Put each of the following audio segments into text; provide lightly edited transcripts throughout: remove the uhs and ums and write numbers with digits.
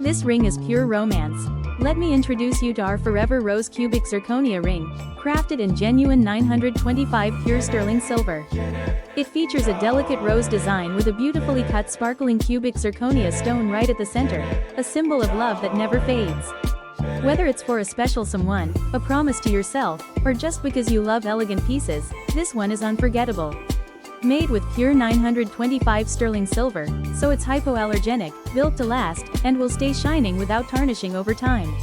This ring is pure romance. Let me introduce you to our Forever Rose Cubic Zirconia ring, crafted in genuine 925 pure sterling silver. It features a delicate rose design with a beautifully cut sparkling cubic zirconia stone right at the center, a symbol of love that never fades. Whether it's for a special someone, a promise to yourself, or just because you love elegant pieces, this one is unforgettable. Made with pure 925 sterling silver, so it's hypoallergenic, built to last, and will stay shining without tarnishing over time.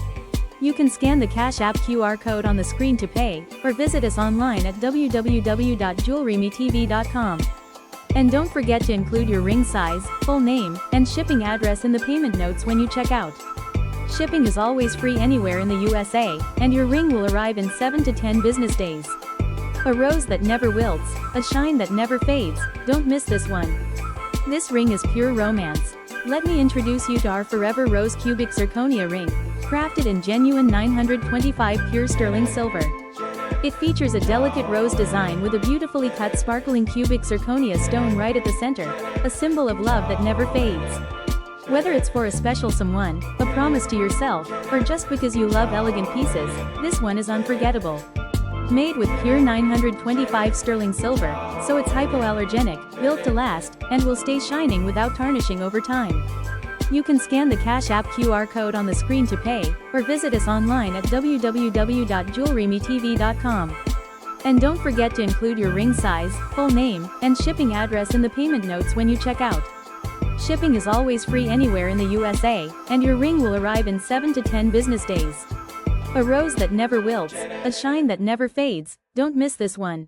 You can scan the Cash App QR code on the screen to pay, or visit us online at www.JewelryMeTV.com. And don't forget to include your ring size, full name, and shipping address in the payment notes when you check out. Shipping is always free anywhere in the USA, and your ring will arrive in 7 to 10 business days. A rose that never wilts, a shine that never fades, don't miss this one. This ring is pure romance. Let me introduce you to our Forever Rose Cubic Zirconia ring, crafted in genuine 925 pure sterling silver. It features a delicate rose design with a beautifully cut sparkling cubic zirconia stone right at the center, a symbol of love that never fades. Whether it's for a special someone, a promise to yourself, or just because you love elegant pieces, this one is unforgettable. Made with pure 925 sterling silver, so it's hypoallergenic, built to last, and will stay shining without tarnishing over time. You can scan the Cash App QR code on the screen to pay, or visit us online at www.JewelryMeTV.com. And don't forget to include your ring size, full name, and shipping address in the payment notes when you check out. Shipping is always free anywhere in the USA, and your ring will arrive in 7 to 10 business days. A rose that never wilts, a shine that never fades, don't miss this one.